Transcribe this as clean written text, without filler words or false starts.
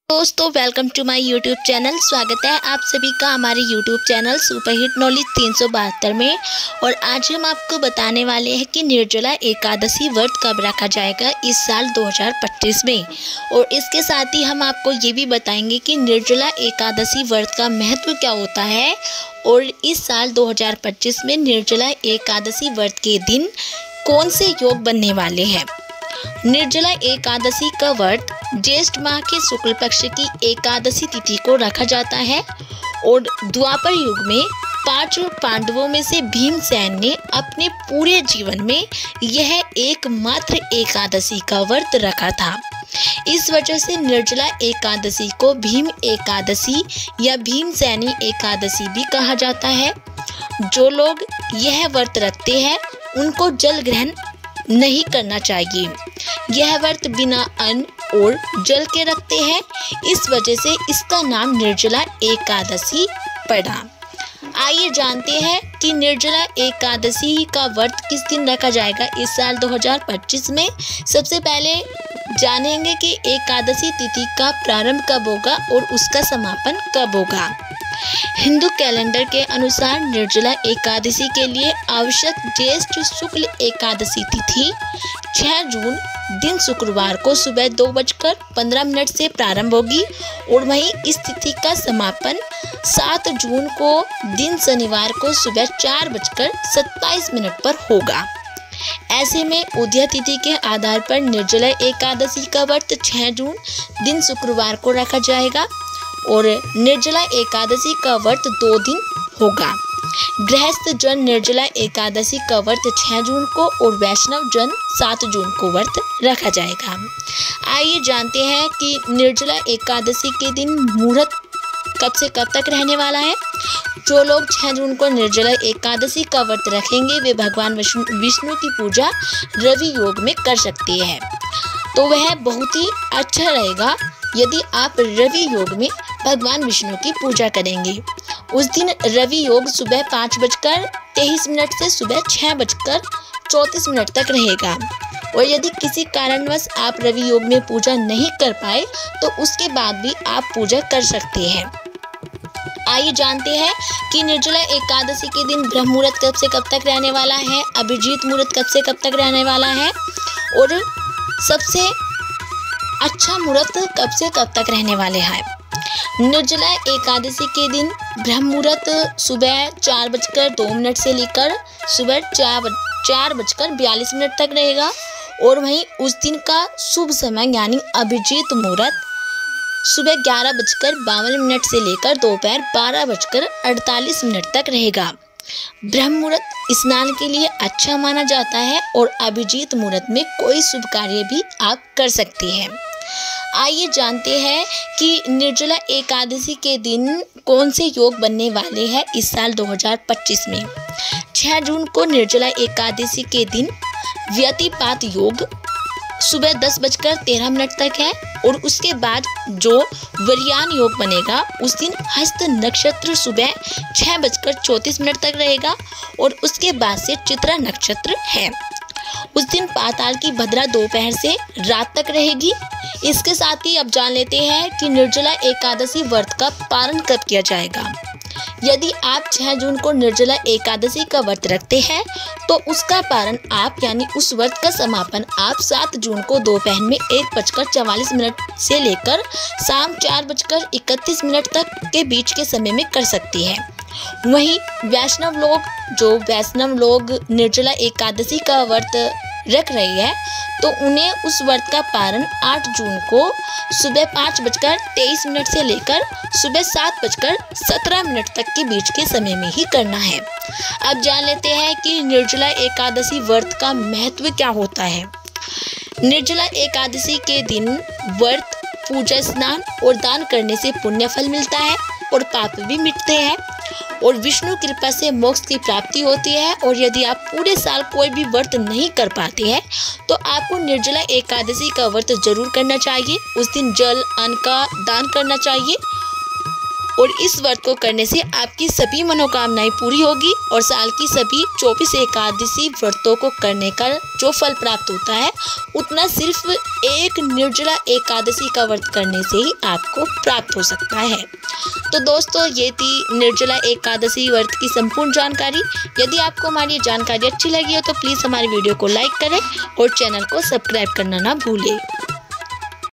दोस्तों welcome to my YouTube channel. स्वागत है आप सभी का हमारे यूट्यूब चैनल सुपरहिट नॉलेज 372 में। और आज हम आपको बताने वाले हैं कि निर्जला एकादशी व्रत कब रखा जाएगा इस साल 2025 में। और इसके साथ ही हम आपको ये भी बताएंगे कि निर्जला एकादशी व्रत का महत्व क्या होता है और इस साल 2025 में निर्जला एकादशी व्रत के दिन कौन से योग बनने वाले हैं। निर्जला एकादशी का व्रत ज्येष्ठ माह के शुक्ल पक्ष की एकादशी तिथि को रखा जाता है और द्वापर युग में 5 पांडवों में से भीमसेन ने अपने पूरे जीवन में यह एकमात्र एकादशी का व्रत रखा था। इस वजह से निर्जला एकादशी को भीम एकादशी या भीमसेनी एकादशी भी कहा जाता है। जो लोग यह व्रत रखते हैं उनको जल ग्रहण नहीं करना चाहिए। यह व्रत बिना अन्न और जल के रखते हैं, इस वजह से इसका नाम निर्जला एकादशी पड़ा। आइए जानते हैं कि निर्जला एकादशी का व्रत किस दिन रखा जाएगा इस साल 2025 में। सबसे पहले जानेंगे कि एकादशी तिथि का प्रारंभ कब होगा और उसका समापन कब होगा। हिंदू कैलेंडर के अनुसार निर्जला एकादशी के लिए आवश्यक ज्येष्ठ शुक्ल एकादशी तिथि 6 जून दिन शुक्रवार को सुबह 2:15 से प्रारंभ होगी और वहीं इस तिथि का समापन 7 जून को दिन शनिवार को सुबह 4:27 पर होगा। ऐसे में उदय तिथि के आधार पर निर्जला एकादशी का व्रत 6 जून दिन शुक्रवार को रखा जाएगा और निर्जला एकादशी का व्रत 2 दिन होगा। गृहस्थ जन निर्जला एकादशी का व्रत 6 जून को और वैष्णव जन 7 जून को व्रत रखा जाएगा। आइए जानते हैं कि निर्जला एकादशी के दिन मुहूर्त कब से कब तक रहने वाला है। जो लोग 6 जून को निर्जला एकादशी का व्रत रखेंगे वे भगवान विष्णु की पूजा रवि योग में कर सकते हैं, तो वह बहुत ही अच्छा रहेगा यदि आप रवि योग में भगवान विष्णु की पूजा करेंगे। उस दिन रवि योग सुबह 5:23 से सुबह 6:34 तक रहेगा। और यदि किसी कारणवश आप रवि योग में पूजा नहीं कर पाए तो उसके बाद भी आप पूजा कर सकते हैं। आइए जानते हैं कि निर्जला एकादशी के दिन ब्रह्म मुहूर्त कब से कब तक रहने वाला है, अभिजीत मुहूर्त कब से कब तक रहने वाला है और सबसे अच्छा मुहूर्त कब से कब तक रहने वाले हैं। निर्जला एकादशी के दिन ब्रह्म मुहूर्त सुबह 4:02 से लेकर सुबह 4:42 तक रहेगा और वहीं उस दिन का शुभ समय यानी अभिजीत मुहूर्त सुबह 11:52 से लेकर दोपहर 12:48 तक रहेगा। ब्रह्म मुहूर्त स्नान के लिए अच्छा माना जाता है और अभिजीत मुहूर्त में कोई शुभ कार्य भी आप कर सकते हैं। आइए जानते हैं कि निर्जला एकादशी के दिन कौन से योग बनने वाले हैं इस साल 2025 में। 6 जून को निर्जला एकादशी के दिन व्यतिपात योग सुबह 10:13 तक है और उसके बाद जो वरियान योग बनेगा उस दिन हस्त नक्षत्र सुबह 6:34 तक रहेगा और उसके बाद से चित्रा नक्षत्र है। उस दिन पाताल की भद्रा दोपहर से रात तक रहेगी। इसके साथ ही अब जान लेते हैं कि निर्जला एकादशी व्रत का पारण कब किया जाएगा। यदि आप 6 जून को निर्जला एकादशी का व्रत रखते हैं तो उसका पारण आप यानी उस व्रत का समापन आप 7 जून को दोपहर में 1:44 से लेकर शाम 4:31 तक के बीच के समय में कर सकते हैं। वहीं वैष्णव लोग निर्जला एकादशी का व्रत रख रही है तो उन्हें उस व्रत का पारण 8 जून को सुबह 5:23 से लेकर सुबह 7:17 तक के बीच के समय में ही करना है। अब जान लेते हैं कि निर्जला एकादशी व्रत का महत्व क्या होता है। निर्जला एकादशी के दिन व्रत, पूजा, स्नान और दान करने से पुण्य फल मिलता है और पाप भी मिटते हैं और विष्णु कृपा से मोक्ष की प्राप्ति होती है। और यदि आप पूरे साल कोई भी व्रत नहीं कर पाते हैं तो आपको निर्जला एकादशी का व्रत जरूर करना चाहिए। उस दिन जल, अन्न का दान करना चाहिए और इस व्रत को करने से आपकी सभी मनोकामनाएं पूरी होगी और साल की सभी 24 एकादशी व्रतों को करने का जो फल प्राप्त होता है उतना सिर्फ एक निर्जला एकादशी का व्रत करने से ही आपको प्राप्त हो सकता है। तो दोस्तों, ये थी निर्जला एकादशी व्रत की संपूर्ण जानकारी। यदि आपको हमारी जानकारी अच्छी लगी हो तो प्लीज़ हमारी वीडियो को लाइक करें और चैनल को सब्सक्राइब करना ना भूलें।